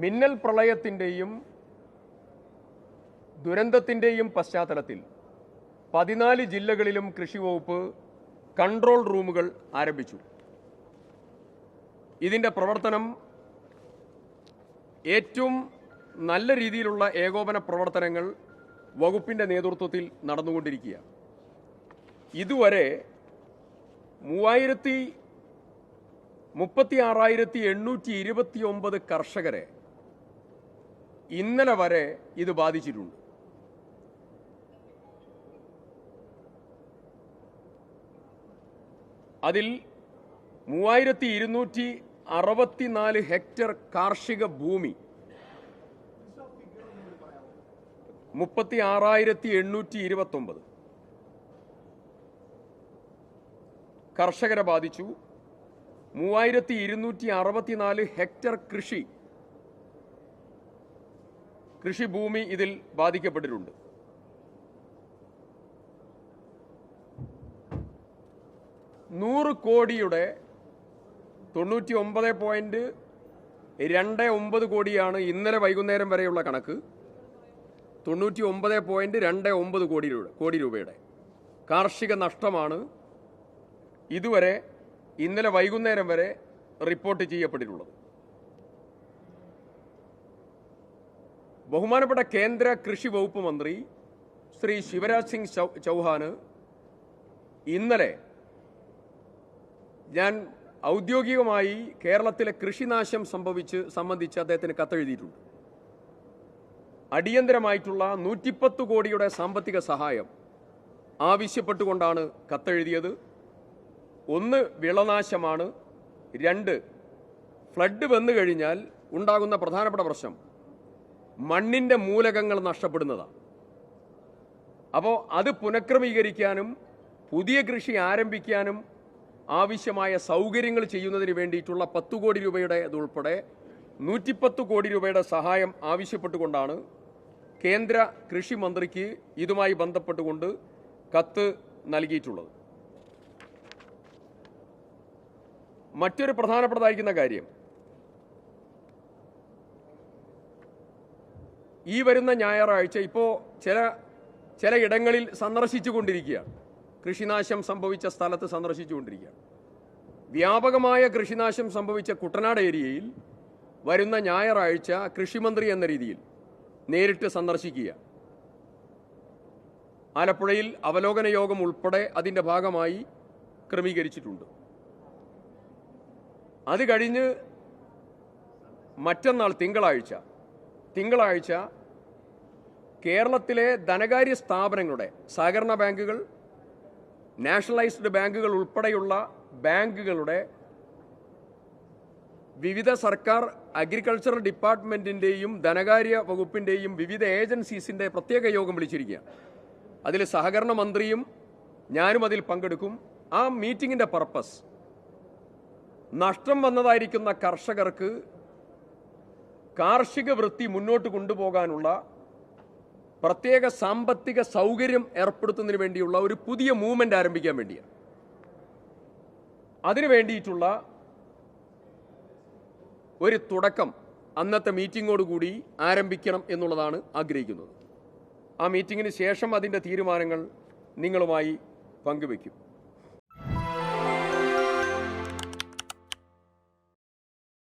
മിന്നൽ പ്രളയത്തിൻ്റെയും ദുരന്തത്തിൻ്റെയും പശ്ചാത്തലത്തിൽ 14 ജില്ലകളിലും കൃഷി വകുപ്പ് കൺട്രോൾ റൂമുകൾ ആരംഭിച്ചു. ഇതിൻ്റെ പ്രവർത്തനം ഏറ്റവും നല്ല രീതിയിലുള്ള ഏകോപന പ്രവർത്തനങ്ങൾ വകുപ്പിൻ്റെ നേതൃത്വത്തിൽ നടന്നുകൊണ്ടിരിക്കുകയാണ്. ഇതുവരെ 36,829 കർഷകരെ ഇന്നലെ വരെ ഇത് ബാധിച്ചിട്ടുണ്ട്. അതിൽ 3,264 ഹെക്ടർ കാർഷിക ഭൂമി 36,829 കർഷകരെ ബാധിച്ചു. 3,264 ഹെക്ടർ കൃഷിഭൂമി ഇതിൽ ബാധിക്കപ്പെട്ടിട്ടുണ്ട്. 100 കോടിയുടെ 99.29 കോടിയാണ് ഇന്നലെ വൈകുന്നേരം വരെയുള്ള കണക്ക്. 99.29 കോടി രൂപയുടെ കാർഷിക നഷ്ടമാണ് ഇതുവരെ ഇന്നലെ വൈകുന്നേരം വരെ റിപ്പോർട്ട് ചെയ്യപ്പെട്ടിട്ടുള്ളത്. ബഹുമാനപ്പെട്ട കേന്ദ്ര കൃഷി വകുപ്പ് മന്ത്രി ശ്രീ ശിവരാജ് സിംഗ് ചൗഹാന് ഇന്നലെ ഞാൻ ഔദ്യോഗികമായി കേരളത്തിലെ കൃഷിനാശം സംബന്ധിച്ച് അദ്ദേഹത്തിന് കത്തെഴുതിയിട്ടുണ്ട്. അടിയന്തരമായിട്ടുള്ള 110 കോടിയുടെ സാമ്പത്തിക സഹായം ആവശ്യപ്പെട്ടുകൊണ്ടാണ് കത്തെഴുതിയത്. 1 വിളനാശമാണ്, 2 ഫ്ലഡ് വന്നു കഴിഞ്ഞാൽ ഉണ്ടാകുന്ന പ്രധാനപ്പെട്ട പ്രശ്നം മണ്ണിൻ്റെ മൂലകങ്ങൾ നഷ്ടപ്പെടുന്നതാണ്. അപ്പോൾ അത് പുനഃക്രമീകരിക്കാനും പുതിയ കൃഷി ആരംഭിക്കാനും ആവശ്യമായ സൗകര്യങ്ങൾ ചെയ്യുന്നതിന് വേണ്ടിയിട്ടുള്ള 10 കോടി രൂപയുടെ അതുൾപ്പെടെ 110 കോടി രൂപയുടെ സഹായം ആവശ്യപ്പെട്ടുകൊണ്ടാണ് കേന്ദ്ര കൃഷി മന്ത്രിക്ക് ഇതുമായി ബന്ധപ്പെട്ടുകൊണ്ട് കത്ത് നൽകിയിട്ടുള്ളത്. മറ്റൊരു പ്രധാനപ്പെട്ടതായിരിക്കുന്ന കാര്യം, ഈ വരുന്ന ഞായറാഴ്ച ഇപ്പോൾ ചില ഇടങ്ങളിൽ സന്ദർശിച്ചുകൊണ്ടിരിക്കുകയാണ്. കൃഷിനാശം സംഭവിച്ച സ്ഥലത്ത് സന്ദർശിച്ചുകൊണ്ടിരിക്കുകയാണ്. വ്യാപകമായ കൃഷിനാശം സംഭവിച്ച കുട്ടനാട് ഏരിയയിൽ വരുന്ന ഞായറാഴ്ച കൃഷിമന്ത്രി എന്ന രീതിയിൽ നേരിട്ട് സന്ദർശിക്കുക. ആലപ്പുഴയിൽ അവലോകന യോഗം ഉൾപ്പെടെ അതിൻ്റെ ഭാഗമായി ക്രമീകരിച്ചിട്ടുണ്ട്. അത് കഴിഞ്ഞ് മറ്റന്നാൾ തിങ്കളാഴ്ച കേരളത്തിലെ ധനകാര്യ സ്ഥാപനങ്ങളുടെ സഹകരണ ബാങ്കുകൾ, നാഷണലൈസ്ഡ് ബാങ്കുകൾ ഉൾപ്പെടെയുള്ള ബാങ്കുകളുടെ വിവിധ സർക്കാർ അഗ്രികൾച്ചറൽ ഡിപ്പാർട്ട്മെൻറ്റിൻ്റെയും ധനകാര്യ വകുപ്പിൻ്റെയും വിവിധ ഏജൻസീസിൻ്റെ പ്രത്യേക യോഗം വിളിച്ചിരിക്കുകയാണ്. അതിൽ സഹകരണ മന്ത്രിയും ഞാനും അതിൽ പങ്കെടുക്കും. ആ മീറ്റിങ്ങിൻ്റെ പർപ്പസ് നഷ്ടം വന്നതായിരിക്കുന്ന കർഷകർക്ക് കാർഷിക വൃത്തി മുന്നോട്ട് കൊണ്ടുപോകാനുള്ള പ്രത്യേക സാമ്പത്തിക സൗകര്യം ഏർപ്പെടുത്തുന്നതിന് വേണ്ടിയുള്ള ഒരു പുതിയ മൂവ്മെന്റ് ആരംഭിക്കാൻ വേണ്ടിയാണ്. അതിനു വേണ്ടിയിട്ടുള്ള ഒരു തുടക്കം അന്നത്തെ മീറ്റിങ്ങോടുകൂടി ആരംഭിക്കണം എന്നുള്ളതാണ് ആഗ്രഹിക്കുന്നത്. ആ മീറ്റിങ്ങിന് ശേഷം അതിൻ്റെ തീരുമാനങ്ങൾ നിങ്ങളുമായി പങ്കുവയ്ക്കും.